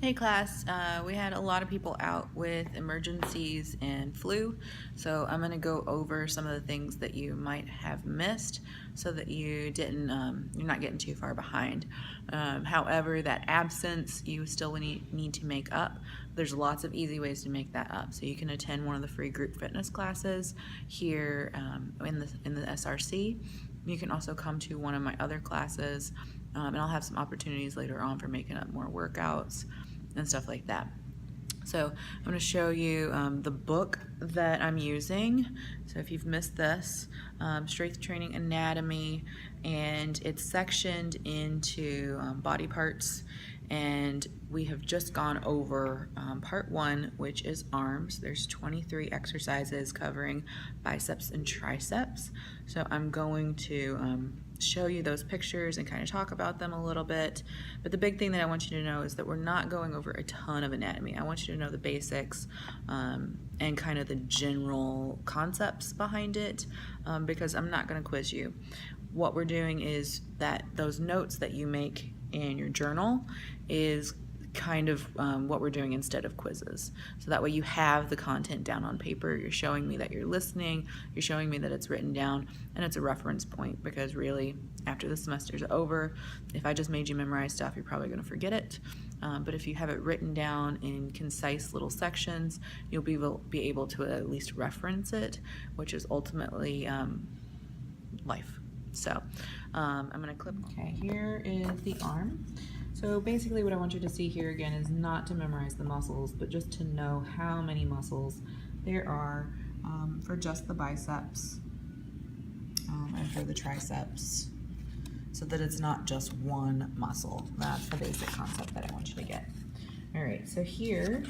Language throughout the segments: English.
Hey class, we had a lot of people out with emergencies and flu, so I'm going to go over some of the things that you might have missed so that you didn't, you're not getting too far behind. However, that absence you still need to make up. There's lots of easy ways to make that up. So you can attend one of the free group fitness classes here in the SRC. You can also come to one of my other classes, and I'll have some opportunities later on for making up more workouts and stuff like that. So I'm going to show you the book that I'm using. So if you've missed this, Strength Training Anatomy, and it's sectioned into body parts, and we have just gone over part 1, which is arms. There's 23 exercises covering biceps and triceps. So I'm going to show you those pictures and kind of talk about them a little bit. But the big thing that I want you to know is that we're not going over a ton of anatomy. I want you to know the basics and kind of the general concepts behind it, because I'm not going to quiz you. What we're doing is that those notes that you make in your journal is kind of what we're doing instead of quizzes. So that way you have the content down on paper, you're showing me that you're listening, you're showing me that it's written down, and it's a reference point, because really after the semester's over, if I just made you memorize stuff, you're probably going to forget it. But if you have it written down in concise little sections, you'll be able to at least reference it, which is ultimately life. So I'm going to clip. Okay, here is the arm. So basically what I want you to see here again is not to memorize the muscles, but just to know how many muscles there are for just the biceps and for the triceps, so that it's not just one muscle. That's the basic concept that I want you to get. All right, so here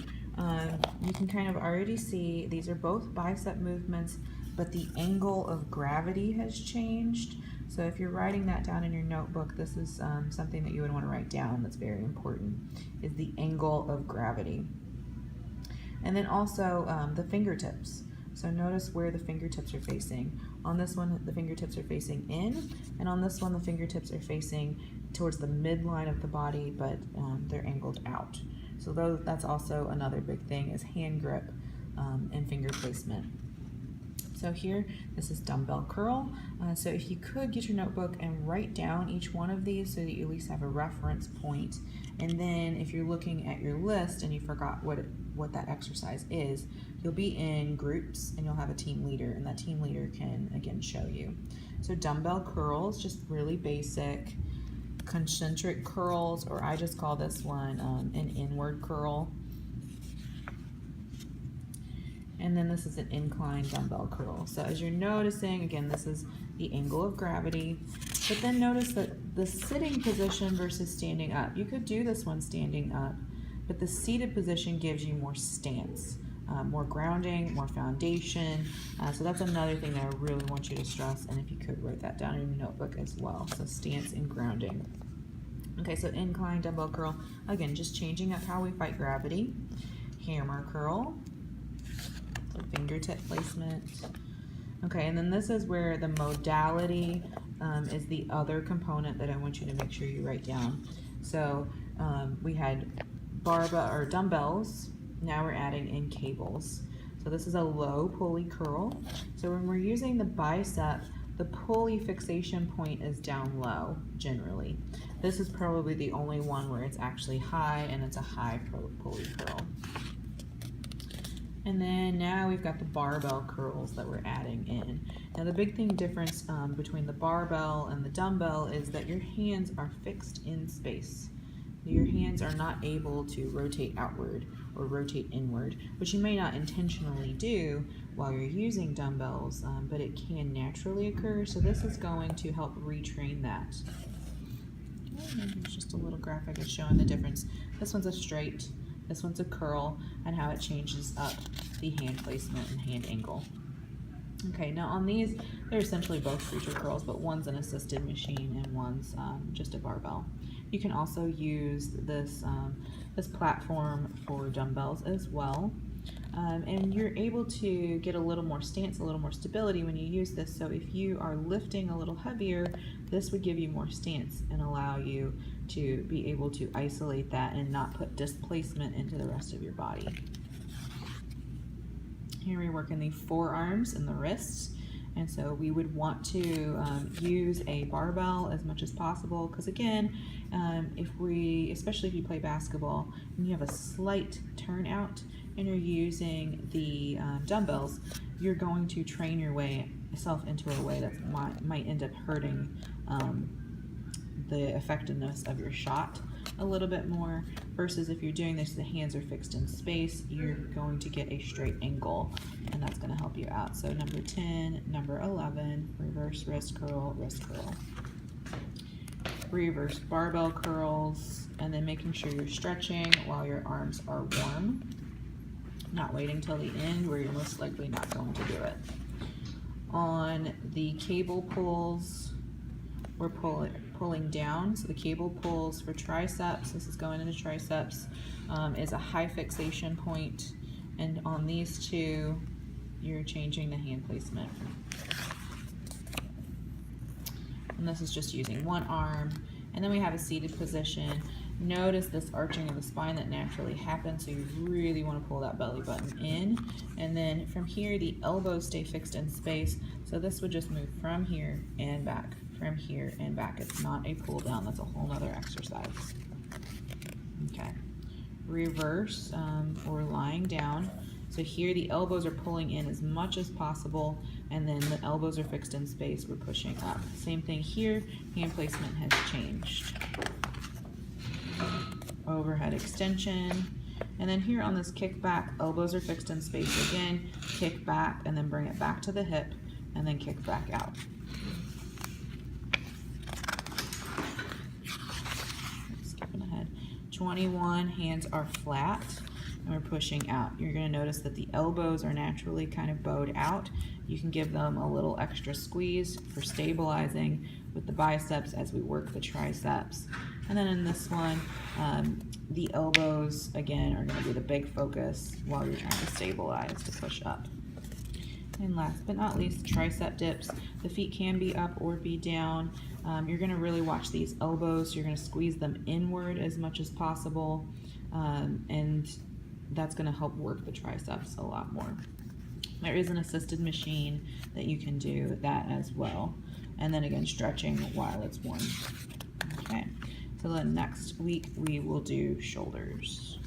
you can kind of already see these are both bicep movements, but the angle of gravity has changed. So if you're writing that down in your notebook, this is something that you would want to write down that's very important, is the angle of gravity. And then also the fingertips. So notice where the fingertips are facing. On this one, the fingertips are facing in, and on this one, the fingertips are facing towards the midline of the body, but they're angled out. So that's also another big thing, is hand grip and finger placement. So here, this is dumbbell curl. So if you could get your notebook and write down each one of these so that you at least have a reference point. And then if you're looking at your list and you forgot what that exercise is, you'll be in groups and you'll have a team leader, and that team leader can, again, show you. So dumbbell curls, just really basic. Concentric curls, or I just call this one an inward curl. And then this is an incline dumbbell curl. So as you're noticing, again, this is the angle of gravity. But then notice that the sitting position versus standing up. You could do this one standing up, but the seated position gives you more stance, more grounding, more foundation. So that's another thing that I really want you to stress. And if you could write that down in your notebook as well. So stance and grounding. Okay, so incline dumbbell curl. Again, just changing up how we fight gravity. Hammer curl. So fingertip placement. Okay, and then this is where the modality is the other component that I want you to make sure you write down. So we had barbell or dumbbells. Now we're adding in cables. So this is a low pulley curl. So when we're using the bicep, the pulley fixation point is down low generally. This is probably the only one where it's actually high, and it's a high pulley curl. And then now we've got the barbell curls that we're adding in. Now the big difference between the barbell and the dumbbell is that your hands are fixed in space. Your hands are not able to rotate outward or rotate inward, which you may not intentionally do while you're using dumbbells, but it can naturally occur. So this is going to help retrain that. Here's just a little graphic of showing the difference. This one's a straight. This one's a curl, and how it changes up the hand placement and hand angle. Okay, now on these, they're essentially both preacher curls, but one's an assisted machine and one's just a barbell. You can also use this, this platform for dumbbells as well. And you're able to get a little more stance, a little more stability when you use this. So if you are lifting a little heavier, this would give you more stance and allow you to be able to isolate that and not put displacement into the rest of your body. Here we're working the forearms and the wrists. And so we would want to use a barbell as much as possible, because again, especially if you play basketball and you have a slight turnout and you're using the dumbbells, you're going to train yourself into a way that might end up hurting the effectiveness of your shot a little bit more, versus if you're doing this, the hands are fixed in space, you're going to get a straight angle, and that's going to help you out. So number 10, number 11, reverse wrist curl, reverse barbell curls, and then making sure you're stretching while your arms are warm, not waiting till the end where you're most likely not going to do it. On the cable pulls, we're pulling down. So the cable pulls for triceps, this is going into triceps, is a high fixation point, and on these two, you're changing the hand placement. And this is just using one arm. And then we have a seated position. Notice this arching of the spine that naturally happens, so you really want to pull that belly button in. And then from here, the elbows stay fixed in space, so this would just move from here and back, from here and back. It's not a pull down, that's a whole nother exercise. Okay, reverse or lying down. So here the elbows are pulling in as much as possible, and then the elbows are fixed in space, we're pushing up. Same thing here, hand placement has changed. Overhead extension, and then here on this kick back, elbows are fixed in space again, kick back and then bring it back to the hip and then kick back out. Skipping ahead. 21, hands are flat and we're pushing out. You're going to notice that the elbows are naturally kind of bowed out. You can give them a little extra squeeze for stabilizing with the biceps as we work the triceps. And then in this one, the elbows, again, are going to be the big focus while you're trying to stabilize to push up. And last but not least, tricep dips. The feet can be up or be down. You're going to really watch these elbows. You're going to squeeze them inward as much as possible, and that's going to help work the triceps a lot more. There is an assisted machine that you can do that as well. And then again, stretching while it's warm. Okay, so then next week we will do shoulders.